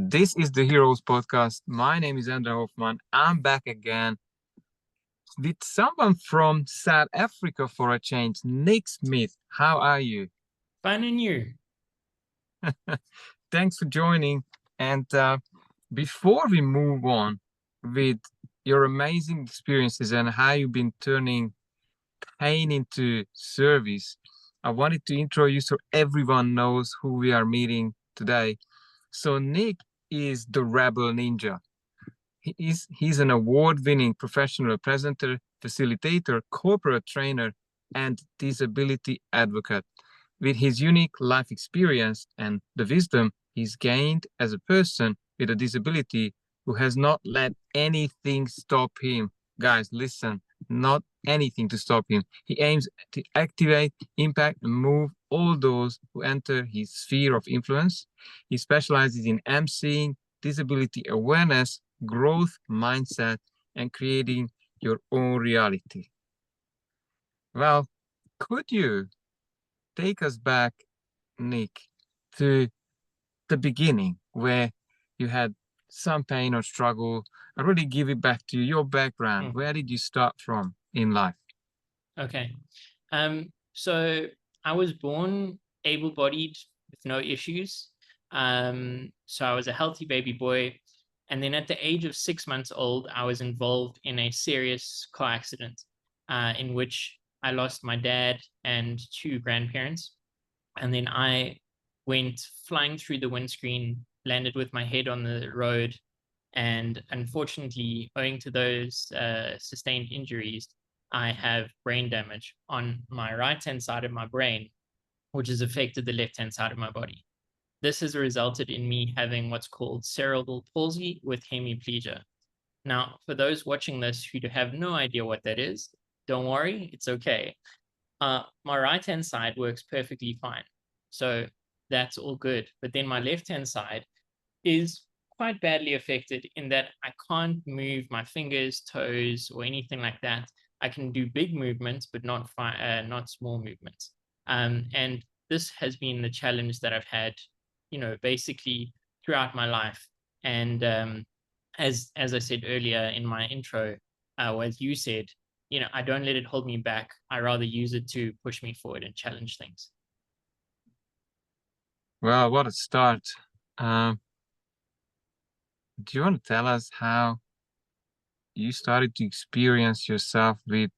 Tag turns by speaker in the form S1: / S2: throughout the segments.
S1: This is the Heroes Podcast. My name is Andra Hoffman. I'm back again with someone from South Africa for a change, Nick Smit. How are you?
S2: Fine and you.
S1: Thanks for joining. And before we move on with your amazing experiences and how you've been turning pain into service, I wanted to intro you so everyone knows who we are meeting today. So Nick is the Rebel Ninja. He's an award-winning professional presenter, facilitator, corporate trainer, and disability advocate. With his unique life experience and the wisdom he's gained as a person with a disability who has not let anything stop him. Guys, listen, not anything to stop him. He aims to activate, impact, and move all those who enter his sphere of influence. He specializes in MCing, disability awareness, growth mindset, and creating your own reality. Well, could you take us back, Nick, to the beginning where you had some pain or struggle? I really give it back to you, your background. Where did you start from in life?
S2: Okay. So I was born able-bodied with no issues. So I was a healthy baby boy. And then at the age of 6 months old, I was involved in a serious car accident in which I lost my dad and two grandparents. And then I went flying through the windscreen, landed with my head on the road. And unfortunately, owing to those sustained injuries, I have brain damage on my right-hand side of my brain, which has affected the left-hand side of my body. This has resulted in me having what's called cerebral palsy with hemiplegia. Now, for those watching this who have no idea what that is, don't worry, it's okay. My right-hand side works perfectly fine. So that's all good. But then my left-hand side is quite badly affected in that I can't move my fingers, toes, or anything like that. I can do big movements, but not small movements. And this has been the challenge that I've had, basically throughout my life. And as I said earlier in my intro, or as you said, I don't let it hold me back. I rather use it to push me forward and challenge things.
S1: Well, what a start. Um, do you want to tell us how you started to experience yourself with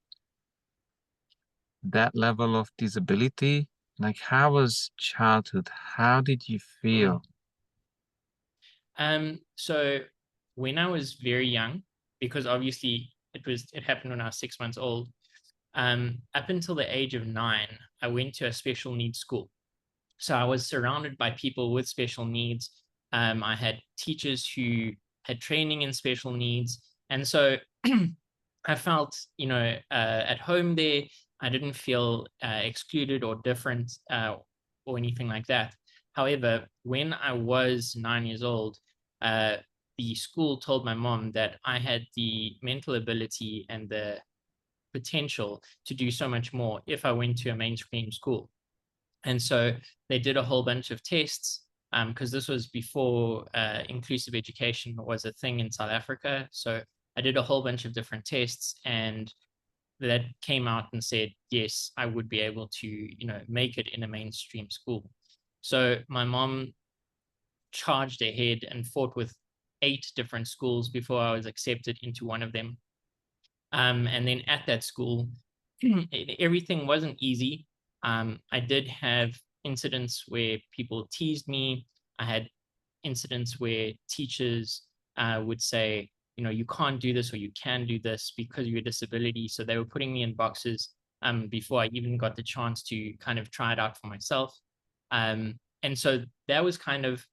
S1: that level of disability? Like, how was childhood? How did you feel?
S2: So when I was very young, because obviously it happened when I was 6 months old, up until the age of 9, I went to a special needs school. So I was surrounded by people with special needs. I had teachers who had training in special needs. And so I felt, at home there. I didn't feel excluded or different or anything like that. However, when I was 9 years old, uh, the school told my mom that I had the mental ability and the potential to do so much more if I went to a mainstream school. And so they did a whole bunch of tests because this was before inclusive education was a thing in South Africa. So I did a whole bunch of different tests, and that came out and said, yes, I would be able to, make it in a mainstream school. So my mom charged ahead and fought with 8 different schools before I was accepted into one of them. And then at that school, everything wasn't easy. I did have incidents where people teased me. I had incidents where teachers would say, you can't do this or you can do this because of your disability. So they were putting me in boxes before I even got the chance to kind of try it out for myself. And so that was kind of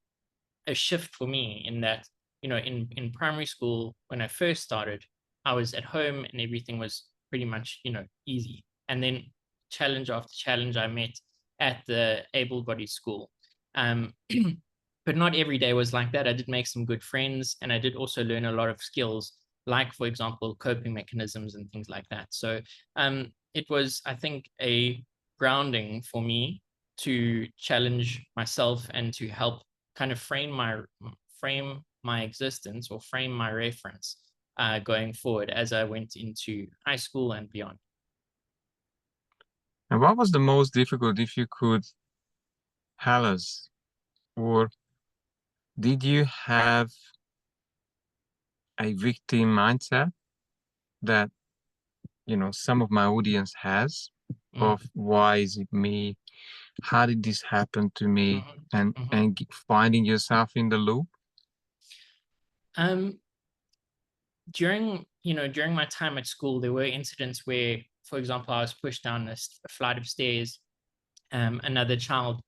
S2: a shift for me in that, in primary school, when I first started, I was at home and everything was pretty much, easy. And then challenge after challenge I met at the able-bodied school. But not every day was like that. I did make some good friends, and I did also learn a lot of skills, like, for example, coping mechanisms and things like that. So it was, I think, a grounding for me to challenge myself and to help kind of frame my existence or frame my reference going forward as I went into high school and beyond.
S1: And what was the most difficult, if you could tell us? Or did you have a victim mindset that, some of my audience has, of why is it me? How did this happen to me? And finding yourself in the loop?
S2: Um, during my time at school, there were incidents where, for example, I was pushed down a flight of stairs. Another child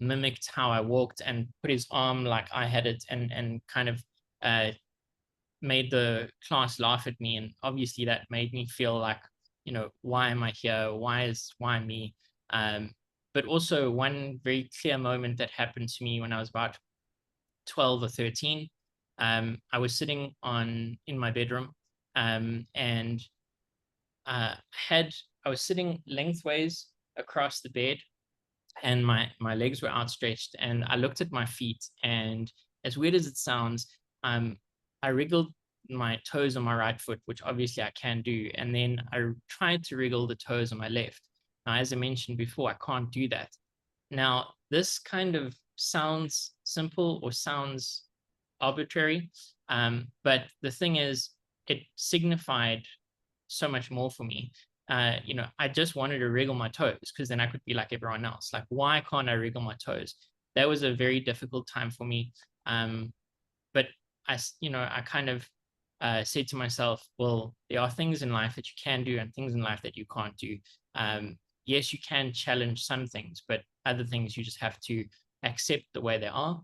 S2: mimicked how I walked and put his arm like I had it, and kind of made the class laugh at me. And obviously that made me feel like, why am I here? Why me? But also one very clear moment that happened to me when I was about 12 or 13. I was sitting in my bedroom, and I was sitting lengthways across the bed, and my legs were outstretched, and I looked at my feet, and as weird as it sounds, I wriggled my toes on my right foot, which obviously I can do, and then I tried to wriggle the toes on my left. Now, as I mentioned before, I can't do that. Now, this kind of sounds simple or sounds arbitrary, but the thing is, it signified so much more for me. I just wanted to wriggle my toes because then I could be like everyone else. Like, why can't I wriggle my toes? That was a very difficult time for me. But I kind of said to myself, well, there are things in life that you can do and things in life that you can't do. Yes, you can challenge some things, but other things you just have to accept the way they are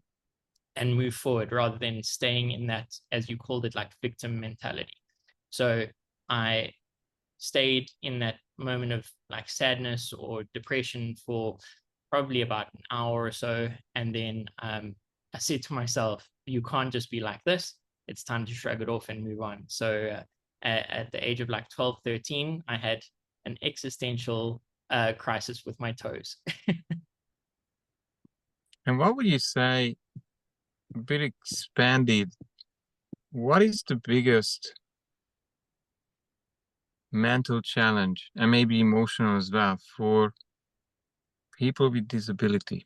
S2: and move forward rather than staying in that, as you called it, like victim mentality. So I stayed in that moment of like sadness or depression for probably about an hour or so. And then I said to myself, you can't just be like this. It's time to shrug it off and move on. So at the age of like 12, 13, I had an existential crisis with my toes.
S1: And what would you say, a bit expanded, what is the biggest mental challenge, and maybe emotional as well, for people with disability?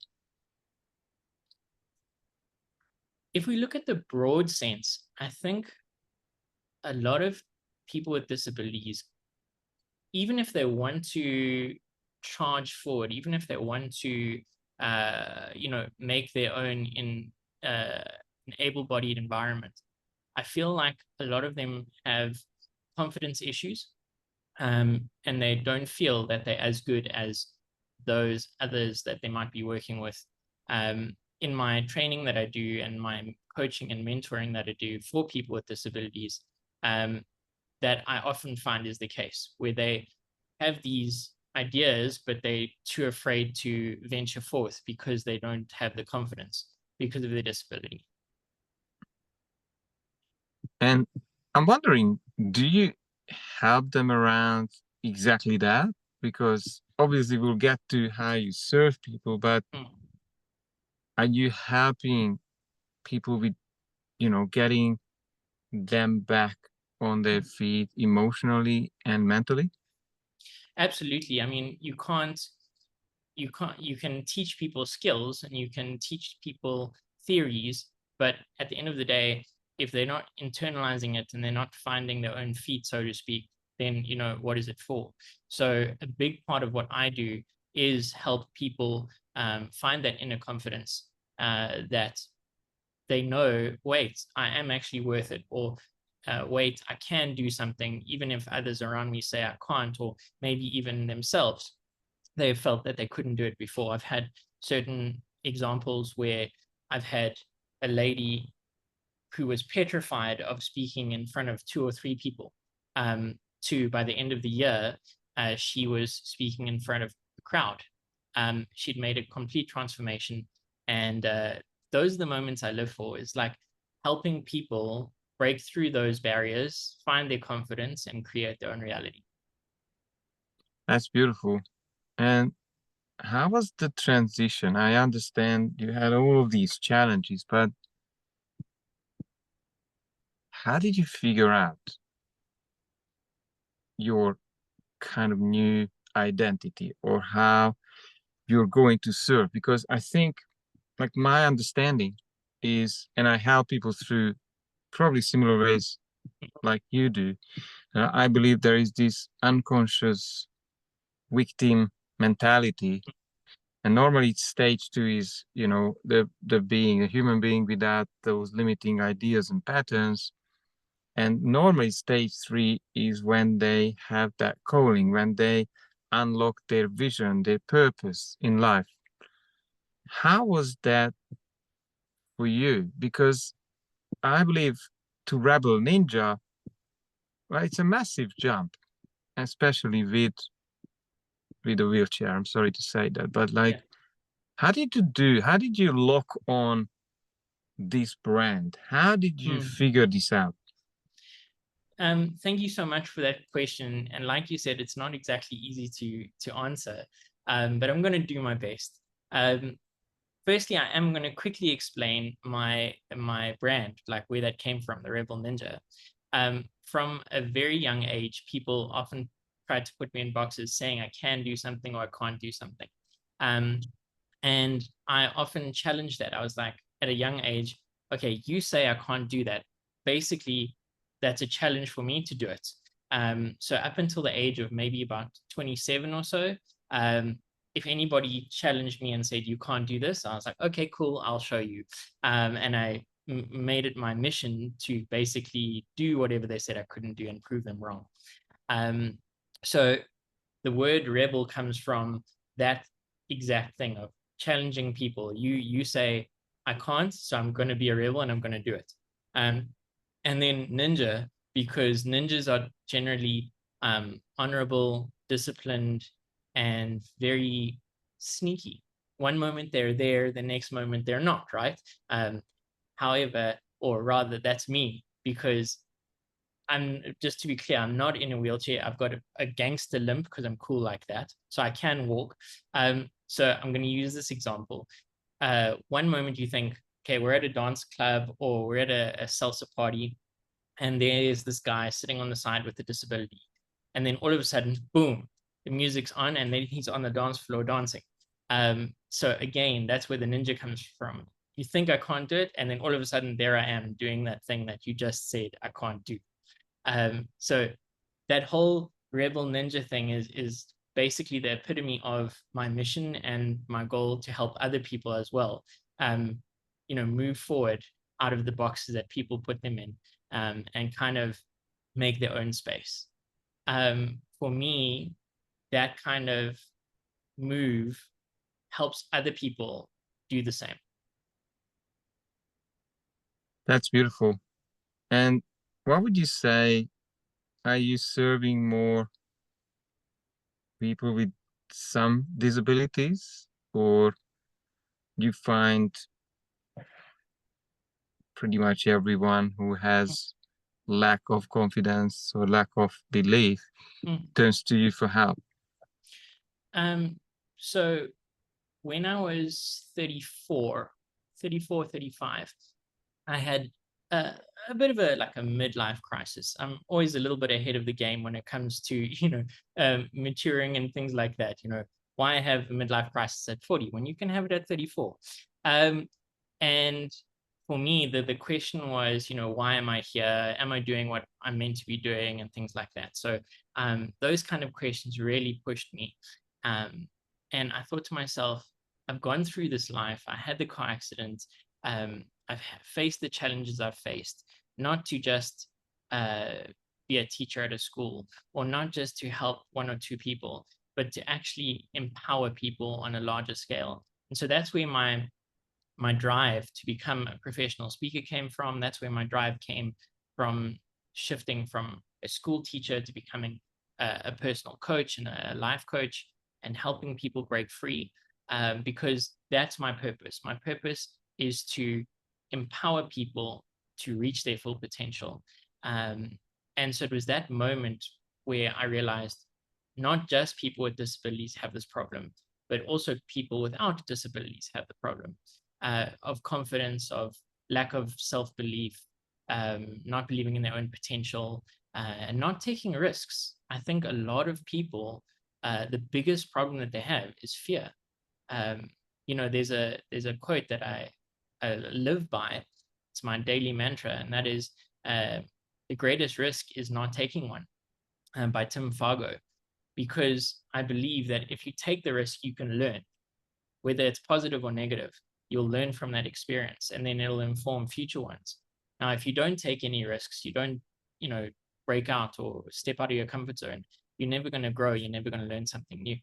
S2: If we look at the broad sense, I think a lot of people with disabilities, even if they want to charge forward, even if they want to, make their own in an able-bodied environment, I feel like a lot of them have confidence issues, and they don't feel that they're as good as those others that they might be working with. In my training that I do and my coaching and mentoring that I do for people with disabilities, that I often find is the case, where they have these ideas, but they're too afraid to venture forth because they don't have the confidence because of their disability.
S1: And I'm wondering, do you help them around exactly that? Because obviously we'll get to how you serve people, but are you helping people with, getting them back on their feet emotionally and mentally?
S2: Absolutely. I mean, you can teach people skills and you can teach people theories, but at the end of the day, if they're not internalizing it and they're not finding their own feet, so to speak, then what is it for? So a big part of what I do is help people find that inner confidence, that they know, wait, I am actually worth it, or wait, I can do something, even if others around me say I can't, or maybe even themselves, they felt that they couldn't do it before. I've had certain examples where I've had a lady who was petrified of speaking in front of 2 or 3 people, to by the end of the year, she was speaking in front of the crowd. She'd made a complete transformation. And those are the moments I live for, is like helping people break through those barriers, find their confidence, and create their own reality.
S1: That's beautiful. And how was the transition? I understand you had all of these challenges, but how did you figure out your kind of new identity or how you're going to serve? Because I think, like, my understanding is, and I help people through probably similar ways like you do. I believe there is this unconscious victim mentality, and normally stage two is, the being a human being without those limiting ideas and patterns. And normally stage three is when they have that calling, when they unlock their vision, their purpose in life. How was that for you? Because I believe to rebel ninja, well, it's a massive jump, especially with a wheelchair. I'm sorry to say that, but like,
S2: Yeah.
S1: how did you lock on this brand? How did you figure this out?
S2: Thank you so much for that question. And like you said, it's not exactly easy to answer, but I'm going to do my best. Firstly, I am going to quickly explain my brand, like where that came from, the Rebel Ninja. From a very young age, people often tried to put me in boxes saying I can do something or I can't do something. And I often challenged that. I was like, at a young age, okay, you say I can't do that. Basically, that's a challenge for me to do it. So up until the age of maybe about 27 or so, if anybody challenged me and said, you can't do this, I was like, okay, cool, I'll show you. And I made it my mission to basically do whatever they said I couldn't do and prove them wrong. So the word rebel comes from that exact thing of challenging people. You say, I can't, so I'm going to be a rebel and I'm going to do it. And then ninja, because ninjas are generally honorable, disciplined, and very sneaky. One moment they're there, the next moment they're not, right? However, or rather, that's me, because I'm, just to be clear, I'm not in a wheelchair. I've got a gangster limp because I'm cool like that. So I can walk. So I'm going to use this example. One moment you think, okay, we're at a dance club or we're at a salsa party, and there's this guy sitting on the side with a disability. And then all of a sudden, boom, the music's on and then he's on the dance floor dancing. So again, that's where the ninja comes from. You think I can't do it, and then all of a sudden there I am doing that thing that you just said I can't do. So that whole rebel ninja thing is basically the epitome of my mission and my goal to help other people as well, move forward out of the boxes that people put them in, and kind of make their own space. For me, that kind of move helps other people do the same.
S1: That's beautiful. And what would you say, are you serving more people with some disabilities, or you find pretty much everyone who has lack of confidence or lack of belief turns to you for help?
S2: So when I was 34, 35, I had a bit of a midlife crisis. I'm always a little bit ahead of the game when it comes to, maturing and things like that. Why have a midlife crisis at 40 when you can have it at 34? And for me, the question was, why am I here? Am I doing what I'm meant to be doing, and things like that? So those kind of questions really pushed me. And I thought to myself, I've gone through this life. I had the car accident. I've faced the challenges I've faced, not to just be a teacher at a school, or not just to help one or two people, but to actually empower people on a larger scale. And so that's where my drive to become a professional speaker came from. That's where my drive came from, shifting from a school teacher to becoming a personal coach and a life coach, and helping people break free, because that's my purpose. My purpose is to empower people to reach their full potential. And so it was that moment where I realized not just people with disabilities have this problem, but also people without disabilities have the problem of confidence, of lack of self-belief, not believing in their own potential, and not taking risks. I think a lot of people, the biggest problem that they have is fear. There's a quote that I live by. It's my daily mantra, and that is, the greatest risk is not taking one, by Tim Fargo, because I believe that if you take the risk, you can learn, whether it's positive or negative. You'll learn from that experience, and then it'll inform future ones. Now, if you don't take any risks, you don't, break out or step out of your comfort zone, you're never going to grow. You're never going to learn something new.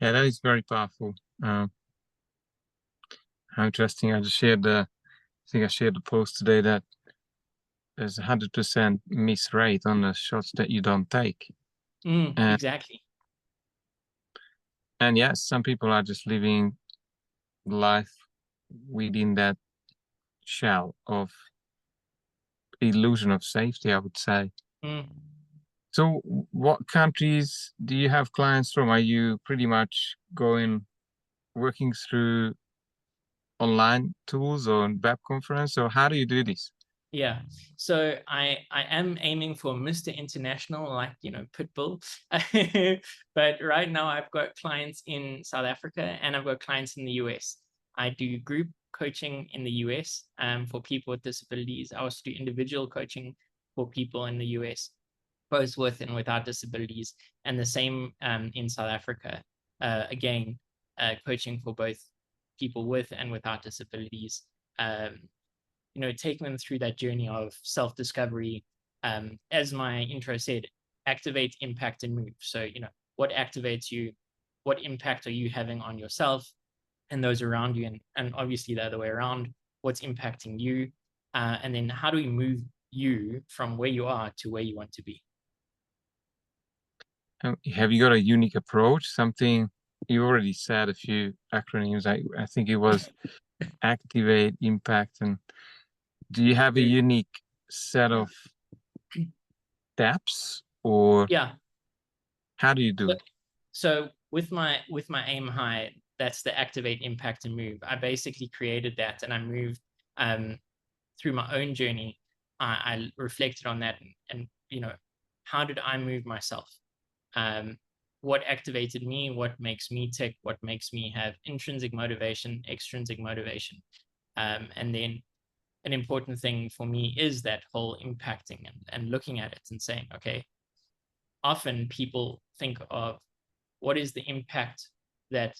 S1: Yeah, that is very powerful. How interesting. I think I shared the post today that there's 100% miss rate on the shots that you don't take.
S2: Exactly.
S1: And yes, some people are just living life within that shell of illusion of safety, I would say. So what countries do you have clients from? Are you pretty much working through online tools or web conference, or how do you do this?
S2: Yeah, so I am aiming for Mr. International, like, Pitbull. But right now I've got clients in South Africa and I've got clients in the US. I do group coaching in the US, for people with disabilities. I also do individual coaching for people in the US, both with and without disabilities, and the same in South Africa. Again, coaching for both people with and without disabilities. Taking them through that journey of self-discovery. As my intro said, activate, impact, and move. So, what activates you? What impact are you having on yourself and those around you? And obviously the other way around, what's impacting you? And then how do we move you from where you are to where you want to be?
S1: Have you got a unique approach? Something you already said, a few acronyms. I think it was activate, impact, and do you have a unique set of steps, or how do you do it?
S2: So with my aim high, that's the activate, impact, and move. I basically created that, and I moved through my own journey. I reflected on that, and how did I move myself? What activated me? What makes me tick? What makes me have intrinsic motivation, extrinsic motivation? And then an important thing for me is that whole impacting and looking at it and saying, okay, often people think of what is the impact that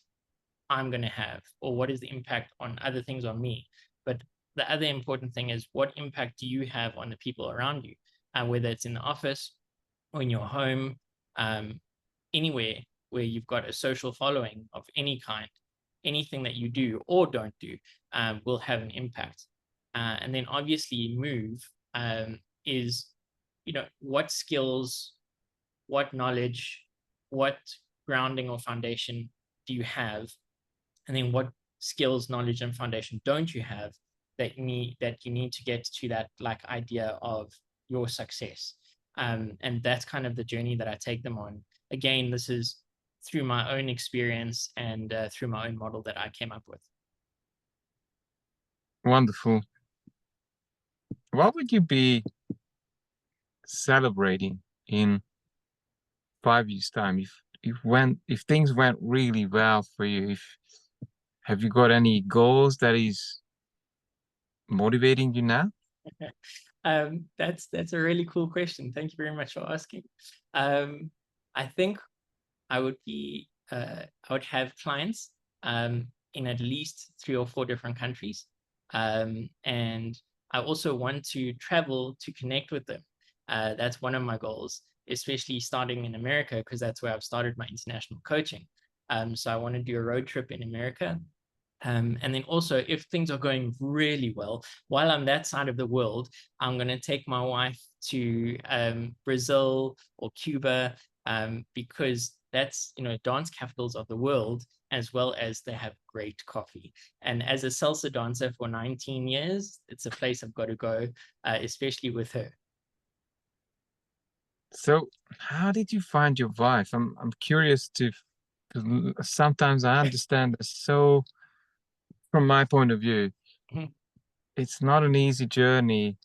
S2: I'm going to have, or what is the impact on other things on me. But the other important thing is, what impact do you have on the people around you, whether it's in the office or in your home, anywhere where you've got a social following of any kind. Anything that you do or don't do will have an impact. And then obviously move is, what skills, what knowledge, what grounding or foundation do you have? And then what skills, knowledge, and foundation don't you have that you need to get to that idea of your success? And that's kind of the journey that I take them on. Again, this is through my own experience and through my own model that I came up with.
S1: Wonderful. What would you be celebrating in 5 years' time if things went really well for you? Have you got any goals that is motivating you now?
S2: That's a really cool question. Thank you very much for asking. I think I would have clients in at least 3 or 4 different countries. And I also want to travel to connect with them. That's one of my goals, especially starting in America, because that's where I've started my international coaching. So I want to do a road trip in America. And then also, if things are going really well, while I'm that side of the world, I'm going to take my wife to Brazil or Cuba, because that's, dance capitals of the world, as well as they have great coffee. And as a salsa dancer for 19 years, it's a place I've got to go, especially with her.
S1: So how did you find your wife? I'm curious because sometimes I understand so from my point of view, it's not an easy journey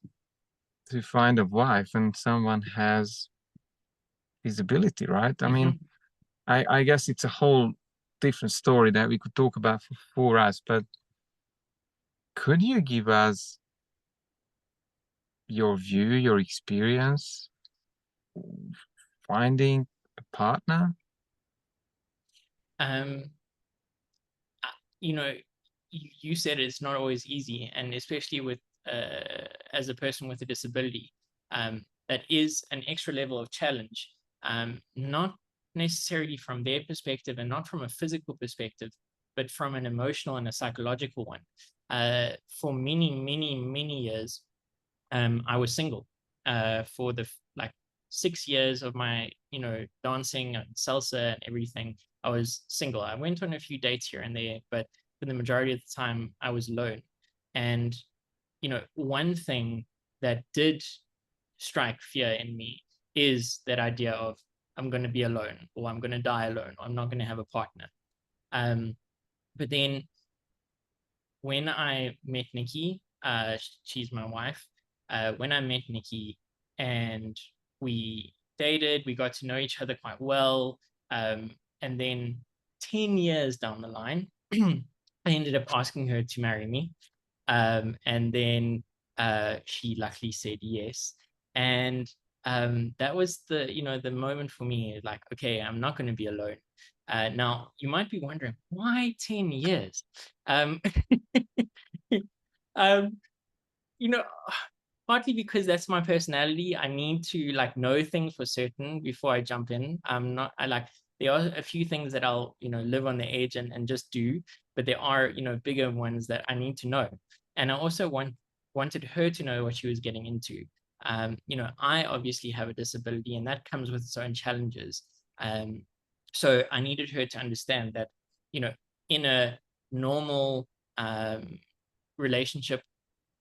S1: to find a wife and someone has visibility, right? I mean,
S2: Mhm.
S1: I guess it's a whole different story that we could talk about for 4 hours, but could you give us your view, your experience finding a partner?
S2: Um, you know, you said it's not always easy, and especially with as a person with a disability, that is an extra level of challenge. Not necessarily from their perspective and not from a physical perspective, but from an emotional and a psychological one. For many, many, many years, I was single for the like 6 years of my, dancing and salsa and everything. I was single. I went on a few dates here and there, but for the majority of the time, I was alone. And, one thing that did strike fear in me is that idea of I'm going to be alone, or I'm going to die alone, or I'm not going to have a partner. Um, but then when I met Nikki, she's my wife. When I met Nikki and we dated, we got to know each other quite well. And then 10 years down the line, I ended up asking her to marry me. And then she luckily said yes. And that was the moment for me, like, okay, I'm not going to be alone. Now, you might be wondering, why 10 years? Um, um, you know, partly because that's my personality. I need to like know things for certain before I jump in. There are a few things that I'll, live on the edge and just do, but there are, bigger ones that I need to know. And I also wanted her to know what she was getting into. I obviously have a disability and that comes with its own challenges. Um, so I needed her to understand that, in a normal relationship,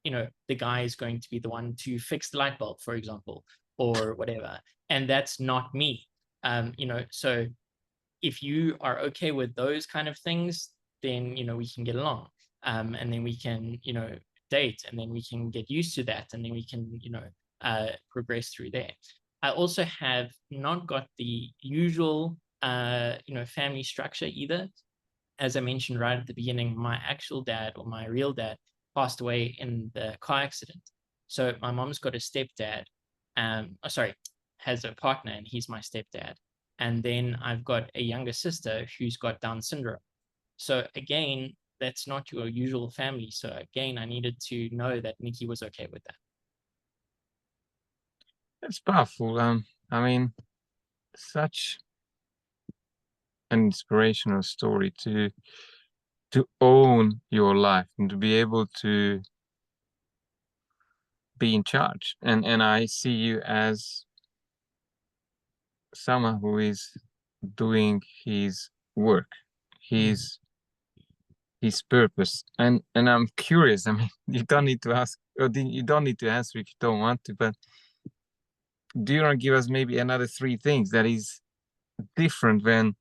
S2: the guy is going to be the one to fix the light bulb, for example, or whatever. And that's not me. So if you are okay with those kind of things, then, we can get along. And then we can, date, and then we can get used to that. And then we can, progress through there. I also have not got the usual, family structure either. As I mentioned right at the beginning, my actual dad, or my real dad, passed away in the car accident. So my mom's got a stepdad, has a partner, and he's my stepdad. And then I've got a younger sister who's got Down syndrome. So again, that's not your usual family. So again, I needed to know that Nikki was okay with that.
S1: It's powerful. I mean, such an inspirational story to own your life and to be able to be in charge. And I see you as someone who is doing his work,
S2: Mhm.
S1: his purpose. And I'm curious. I mean, you don't need to ask, or you don't need to answer if you don't want to. But do you want to give us maybe another three things that is different when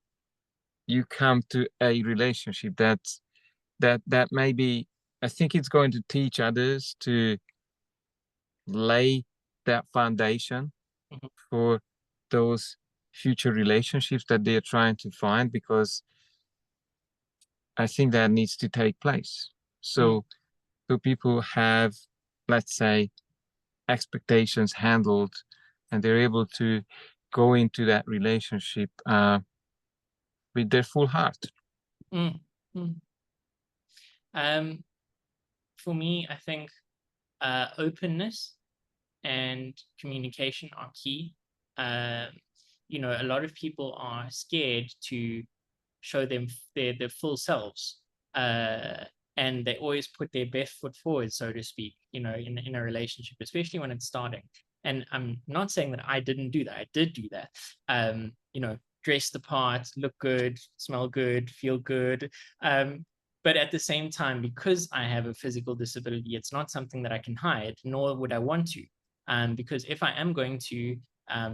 S1: you come to a relationship that maybe I think it's going to teach others to lay that foundation
S2: Mhm.
S1: for those future relationships that they're trying to find, because I think that needs to take place.
S2: Mm,
S1: So people have, let's say, expectations handled, and they're able to go into that relationship with their full heart.
S2: mm, mm. Um, for me, I think openness and communication are key. Um, a lot of people are scared to show them their full selves. And they always put their best foot forward, so to speak, in a relationship, especially when it's starting. And I'm not saying that I didn't do that. I did do that. Dress the part, look good, smell good, feel good. But at the same time, because I have a physical disability, it's not something that I can hide, nor would I want to. Because if I am going to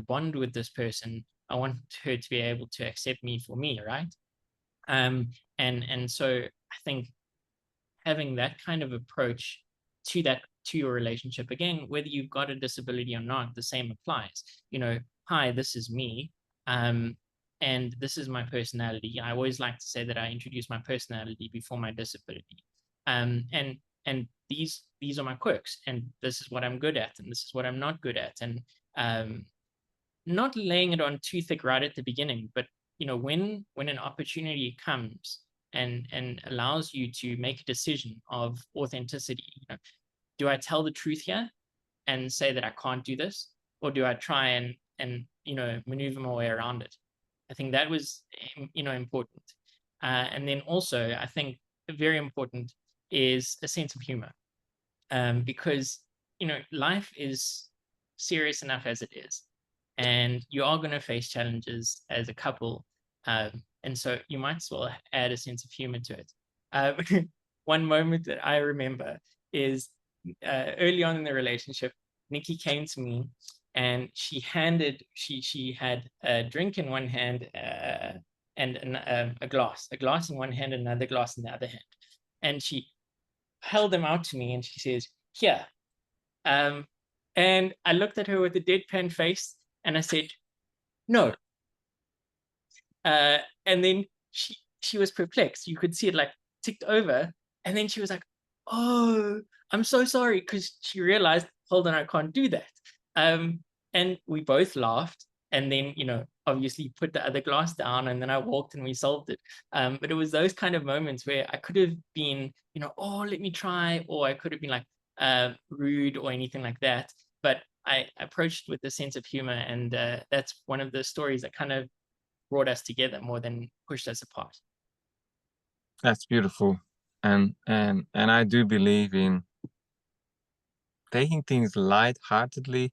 S2: bond with this person, I want her to be able to accept me for me, right? Um, and so I think having that kind of approach to your relationship. Again, whether you've got a disability or not, the same applies. Hi, this is me. And this is my personality. I always like to say that I introduce my personality before my disability. And these are my quirks, and this is what I'm good at, and this is what I'm not good at. And not laying it on too thick right at the beginning, but when an opportunity comes and allows you to make a decision of authenticity, do I tell the truth here and say that I can't do this, or do I try and maneuver my way around it? I think that was important. And then also, I think very important is a sense of humor, because life is serious enough as it is, and you are going to face challenges as a couple, and so you might as well add a sense of humor to it. One moment that I remember is early on in the relationship, Nikki came to me and she had a drink in one hand, and a glass in one hand, another glass in the other hand, and she held them out to me and she says, "Here." And I looked at her with a deadpan face and I said, "No." And then she was perplexed. You could see it like ticked over, and then she was like, "Oh, I'm so sorry," because she realized, hold on, I can't do that. And we both laughed, and then obviously put the other glass down, and then I walked and we solved it. But it was those kind of moments where I could have been, "Oh, let me try," or I could have been like rude or anything like that. But I approached with a sense of humor, and that's one of the stories that kind of brought us together more than pushed us apart.
S1: That's beautiful. And I do believe in taking things lightheartedly,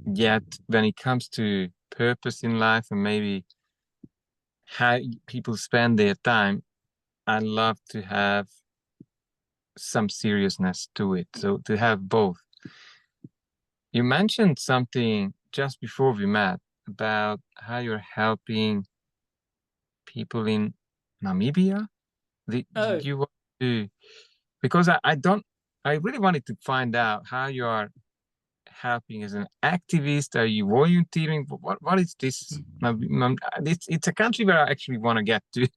S1: yet when it comes to purpose in life and maybe how people spend their time, I love to have some seriousness to it. So to have both. You mentioned something just before we met about how you're helping people in Namibia. Did you want to, because I really wanted to find out how you are helping as an activist. Are you volunteering? What is this? It's a country where I actually want to get to.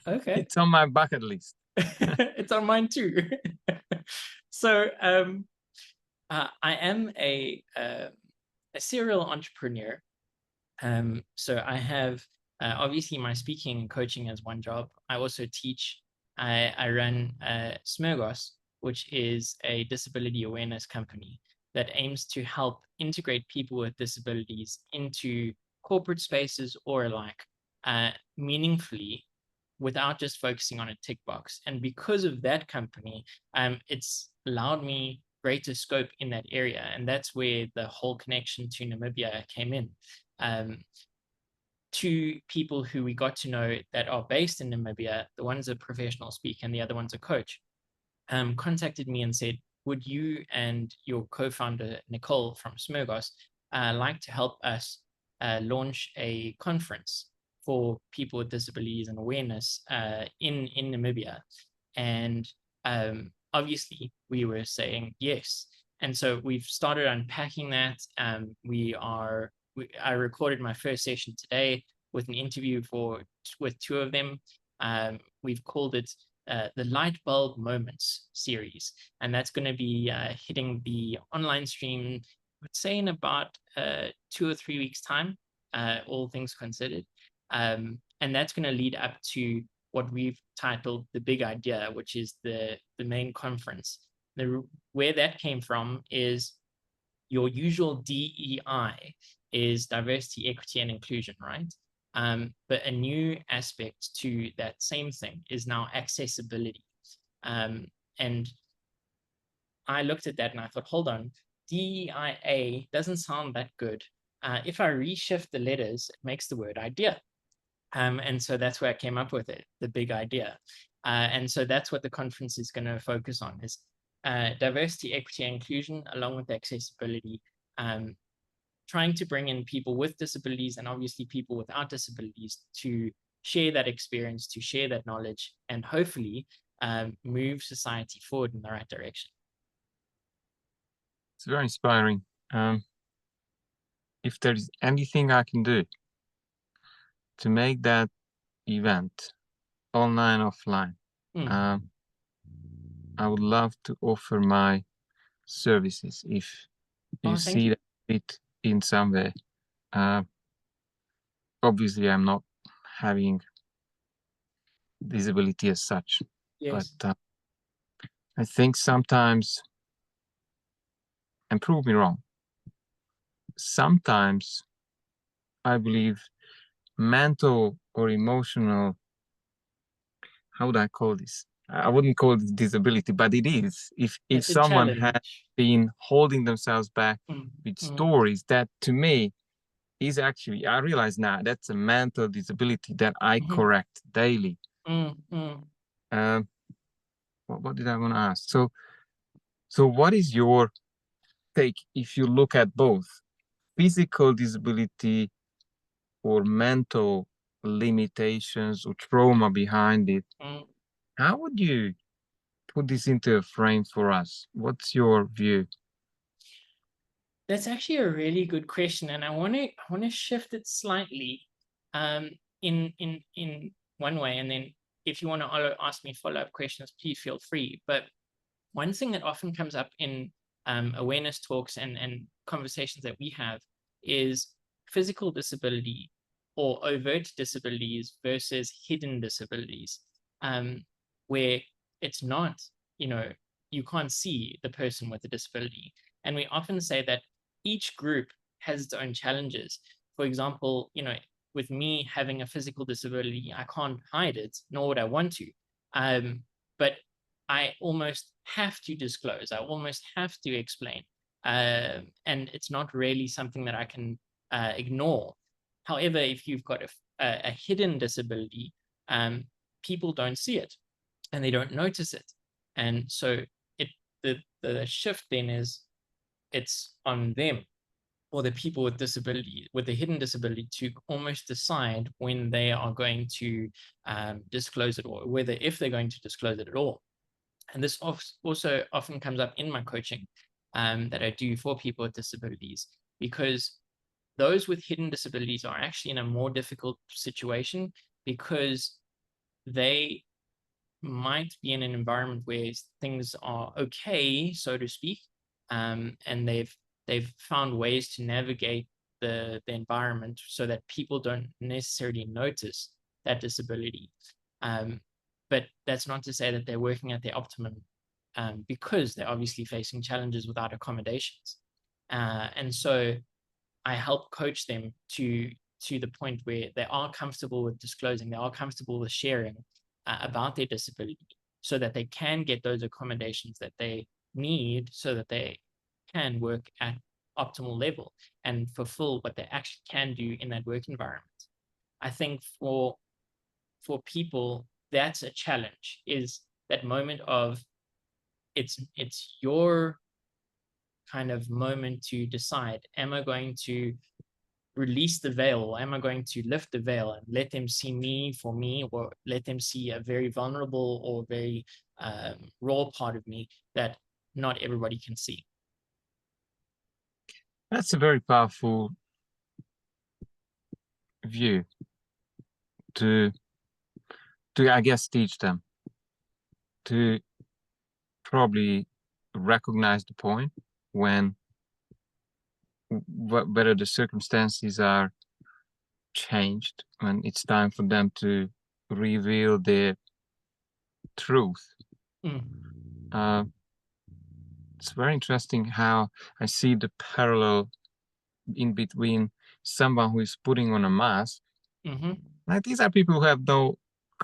S2: Okay.
S1: It's on my bucket list.
S2: It's on mine too. So I am a serial entrepreneur. So I have obviously my speaking and coaching as one job. I also teach. I run Smurgos, which is a disability awareness company that aims to help integrate people with disabilities into corporate spaces or alike meaningfully, without just focusing on a tick box. And because of that company, it's allowed me greater scope in that area. And that's where the whole connection to Namibia came in. Two people who we got to know that are based in Namibia, the one's a professional speaker and the other one's a coach, contacted me and said, "Would you and your co-founder, Nicole from Smurgos, like to help us launch a conference for people with disabilities and awareness in Namibia?" And obviously we were saying yes. And so we've started unpacking that. I recorded my first session today with an interview with two of them. We've called it the Light Bulb Moments series, and that's going to be hitting the online stream, I would say, in about 2 or 3 weeks' time, all things considered. And that's going to lead up to what we've titled the Big Idea, which is the main conference. Where that came from is your usual DEI is diversity, equity, and inclusion, right? But a new aspect to that same thing is now accessibility. And I looked at that and I thought, hold on, DEIA doesn't sound that good. If I reshift the letters, it makes the word idea. And so that's where I came up with it, the Big Idea. And so that's what the conference is going to focus on, is diversity, equity, and inclusion, along with accessibility, trying to bring in people with disabilities and obviously people without disabilities to share that experience, to share that knowledge, and hopefully move society forward in the right direction.
S1: It's very inspiring. If there is anything I can do to make that event online, offline, I would love to offer my services if you
S2: Oh, thank
S1: see
S2: you.
S1: that it in some way. Obviously, I'm not having visibility as such, but
S2: Yes.
S1: I think sometimes, and prove me wrong, sometimes I believe mental or emotional, how would I call this? I wouldn't call it disability, but it is. If
S2: It's a
S1: someone has
S2: challenge.
S1: been holding themselves back with
S2: Mm,
S1: stories, that to me is actually, I realize now that's a mental disability that I
S2: mhm,
S1: correct daily.
S2: mm, mm.
S1: Um, what did I want to ask? So what is your take if you look at both physical disability or mental limitations or trauma behind it?
S2: Mm.
S1: How would you put this into a frame for us? What's your view?
S2: That's actually a really good question, and I want to shift it slightly, um, in one way, and then if you want to ask me follow-up questions, please feel free. But one thing that often comes up in awareness talks and conversations that we have is physical disability or overt disabilities versus hidden disabilities, where it's not, you know, you can't see the person with a disability. And we often say that each group has its own challenges. For example, with me having a physical disability, I can't hide it, nor would I want to. But I almost have to disclose. I almost have to explain. And it's not really something that I can ignore. However, if you've got a hidden disability, people don't see it and they don't notice it. And so it the shift then is it's on them or the people with disability, with a hidden disability, to almost decide when they are going to disclose it, or whether if they're going to disclose it at all. And this also often comes up in my coaching that I do for people with disabilities, because those with hidden disabilities are actually in a more difficult situation because they might be in an environment where things are okay, so to speak, and they've found ways to navigate the environment so that people don't necessarily notice that disability. But that's not to say that they're working at their optimum, because they're obviously facing challenges without accommodations. And so I help coach them to the point where they are comfortable with disclosing, they are comfortable with sharing about their disability, so that they can get those accommodations that they need, so that they can work at optimal level and fulfill what they actually can do in that work environment. I think for people, that's a challenge, is that moment of it's your kind of moment to decide, am I going to release the veil, or am I going to lift the veil and let them see me for me, or let them see a very vulnerable or very raw part of me that not everybody can see?
S1: That's a very powerful view to I guess teach them to probably recognize the point when whether the circumstances are changed, when it's time for them to reveal their truth. It's very interesting how I see the parallel in between someone who is putting on a mask. Like, these are people who have no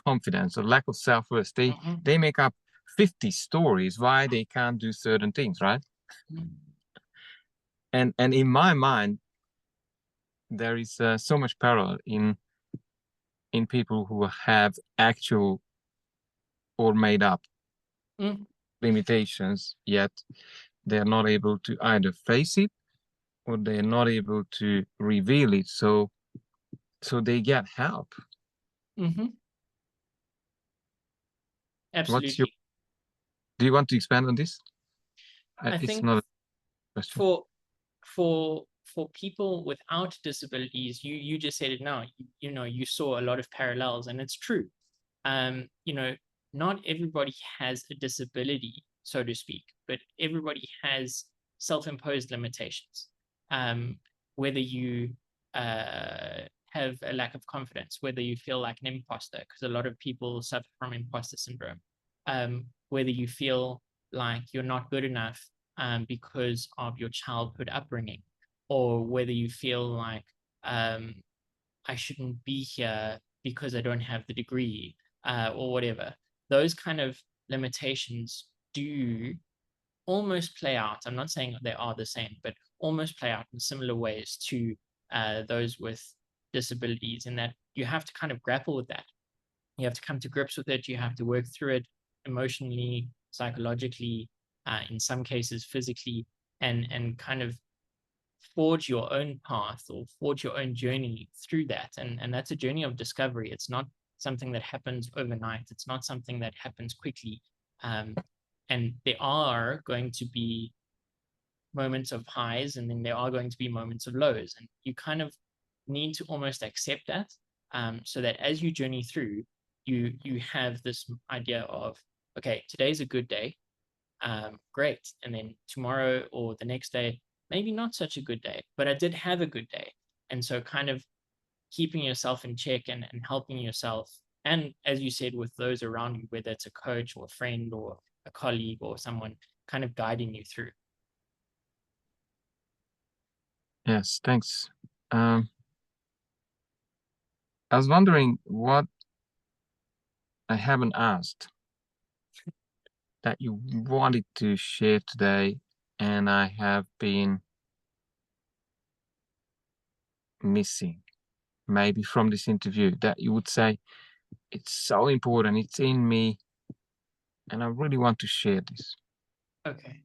S1: confidence or lack of self-worth. They make up 50 stories why they can't do certain things, right? And in my mind, there is so much parallel in people who have actual or made up limitations, yet they're not able to either face it or they're not able to reveal it. So they get help. What's your?
S2: Absolutely.
S1: Do you want to expand on this?
S2: I
S1: It's
S2: think
S1: not. question.
S2: For people without disabilities, you just said it now, you saw a lot of parallels, and it's true. Not everybody has a disability, so to speak, but everybody has self-imposed limitations. Whether you have a lack of confidence, whether you feel like an imposter, because a lot of people suffer from imposter syndrome, whether you feel like you're not good enough because of your childhood upbringing, or whether you feel like I shouldn't be here because I don't have the degree, or whatever. Those kind of limitations do almost play out. I'm not saying they are the same, but almost play out in similar ways to those with disabilities, in that you have to kind of grapple with that. You have to come to grips with it. You have to work through it emotionally, psychologically, in some cases physically, and kind of forge your own path or forge your own journey through that. And that's a journey of discovery. It's not something that happens overnight. It's not something that happens quickly. And there are going to be moments of highs, and then there are going to be moments of lows. And you kind of need to almost accept that, so that as you journey through, you have this idea of, okay, today's a good day. Great. And then tomorrow or the next day, maybe not such a good day, but I did have a good day. And so kind of keeping yourself in check and helping yourself. And as you said, with those around you, whether it's a coach or a friend or a colleague or someone kind of guiding you through.
S1: Yes, thanks. I was wondering what I haven't asked that you wanted to share today, and I have been missing, maybe from this interview, that you would say, it's so important, it's in me, and I really want to share this.
S2: Okay.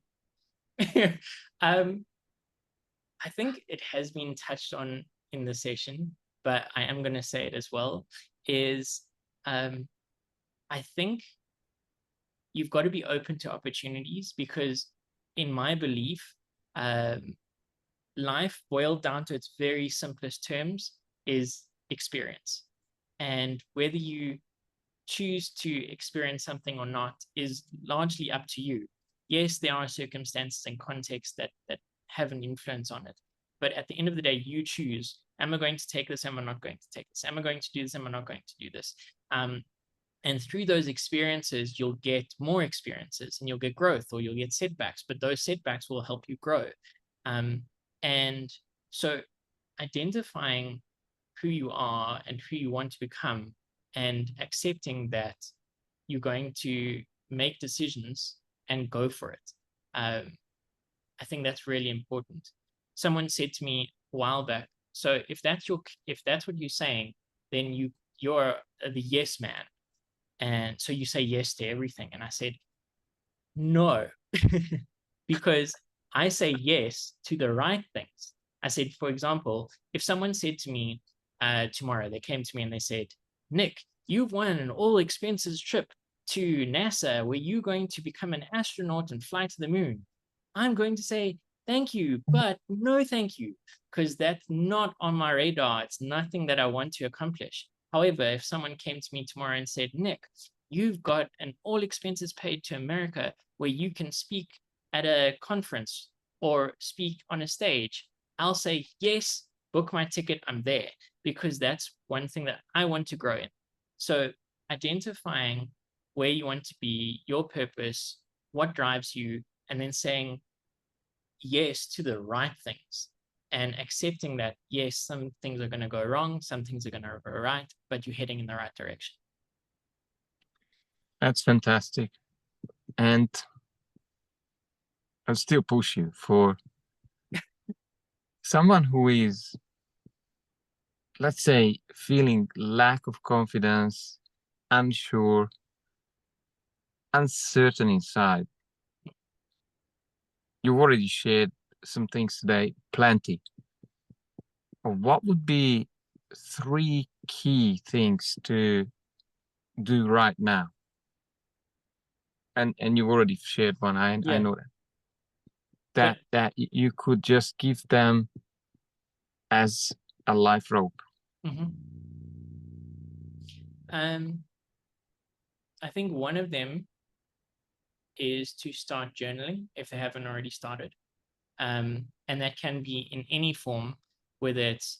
S2: I think it has been touched on in the session, but I am going to say it as well, is I think you've got to be open to opportunities, because in my belief, life boiled down to its very simplest terms is experience. And whether you choose to experience something or not is largely up to you. Yes, there are circumstances and contexts that have an influence on it. But at the end of the day, you choose, am I going to take this? Am I not going to take this? Am I going to do this? Am I not going to do this? And through those experiences, you'll get more experiences and you'll get growth, or you'll get setbacks, but those setbacks will help you grow. And so identifying who you are and who you want to become, and accepting that you're going to make decisions and go for it. I think that's really important. Someone said to me a while back, so if that's what you're saying, then you're the yes man. And so you say yes to everything. And I said, no, because I say yes to the right things. I said, for example, if someone said to me tomorrow, they came to me and they said, Nick, you've won an all expenses trip to NASA where you're going to become an astronaut and fly to the moon. I'm going to say, thank you, but no thank you, because that's not on my radar. It's nothing that I want to accomplish. However, if someone came to me tomorrow and said, Nick, you've got an all expenses paid to America where you can speak at a conference or speak on a stage, I'll say, yes, book my ticket, I'm there, because that's one thing that I want to grow in. So identifying where you want to be, your purpose, what drives you, and then saying yes to the right things, and accepting that, yes, some things are going to go wrong, some things are going to go right, but you're heading in the right direction.
S1: That's fantastic. And I'll still push you for someone who is, let's say, feeling lack of confidence, unsure, uncertain inside. You already shared some things today, plenty. What would be 3 key things to do right now? And you already shared one. I know that. that you could just give them as a life rope?
S2: I think one of them is to start journaling if they haven't already started. And that can be in any form, whether it's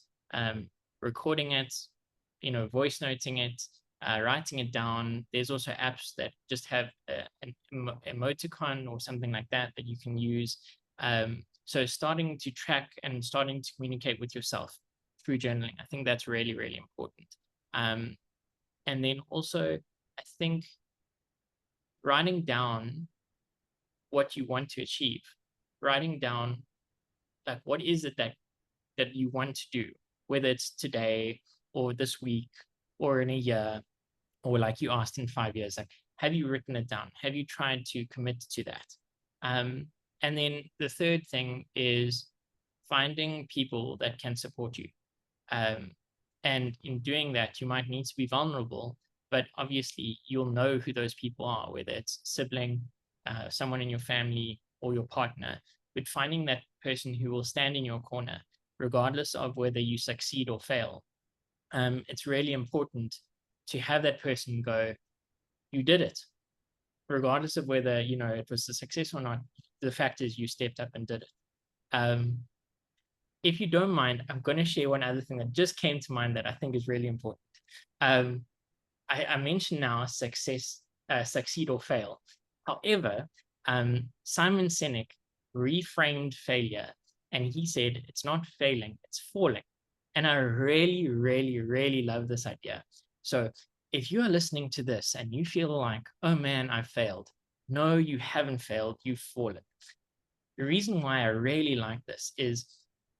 S2: recording it, voice noting it, writing it down. There's also apps that just have an emoticon or something like that that you can use. So starting to track and starting to communicate with yourself through journaling, I think that's really, really important. And then also, I think writing down what you want to achieve, writing down like what is it that you want to do, whether it's today or this week or in a year, or like you asked in 5 years, like, have you written it down? Have you tried to commit to that? And then the third thing is finding people that can support you. And in doing that, you might need to be vulnerable, but obviously you'll know who those people are, whether it's sibling, someone in your family, or your partner. But finding that person who will stand in your corner, regardless of whether you succeed or fail, it's really important to have that person go, you did it. Regardless of whether, it was a success or not, the fact is you stepped up and did it. If you don't mind, I'm going to share one other thing that just came to mind that I think is really important. I mentioned now success, succeed or fail. However, Simon Sinek reframed failure, and he said, it's not failing, it's falling. And I really, really, really love this idea. So if you are listening to this and you feel like, oh man, I failed. No, you haven't failed, you've fallen. The reason why I really like this is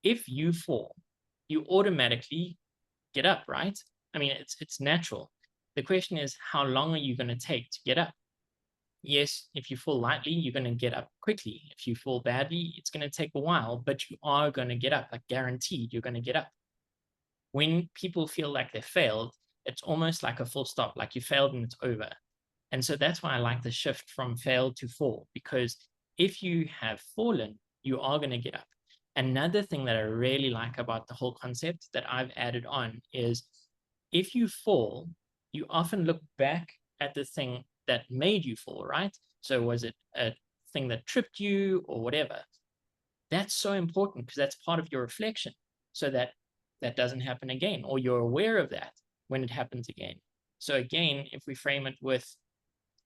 S2: if you fall, you automatically get up, right? I mean, it's natural. The question is, how long are you going to take to get up? Yes, if you fall lightly, you're going to get up quickly. If you fall badly, it's going to take a while, but you are going to get up, like guaranteed you're going to get up. When people feel like they failed, it's almost like a full stop, like you failed and it's over. And so that's why I like the shift from fail to fall, because if you have fallen, you are going to get up. Another thing that I really like about the whole concept that I've added on is if you fall, you often look back at the thing that made you fall, right? So was it a thing that tripped you or whatever? That's so important because that's part of your reflection, so that that doesn't happen again, or you're aware of that when it happens again. So again, if we frame it with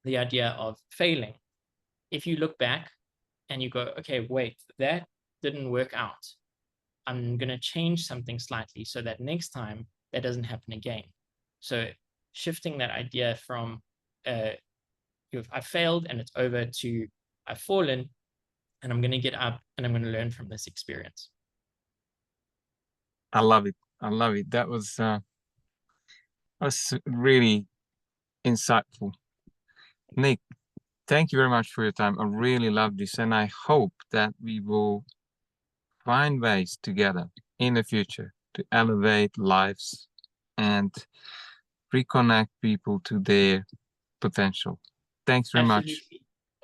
S2: the idea of failing, if you look back and you go, okay, wait, that didn't work out. I'm going to change something slightly so that next time that doesn't happen again. So shifting that idea from I failed and it's over to I've fallen and I'm going to get up and I'm going to learn from this experience.
S1: I love it. I love it. That was really insightful. Nick, thank you very much for your time. I really love this, and I hope that we will find ways together in the future to elevate lives and reconnect people to their potential. Thanks very much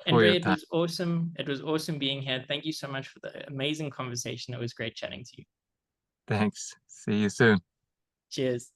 S1: for your
S2: Andre, it
S1: time.
S2: was awesome. It was awesome being here. Thank you so much for the amazing conversation. It was great chatting to you.
S1: Thanks. See you soon.
S2: Cheers.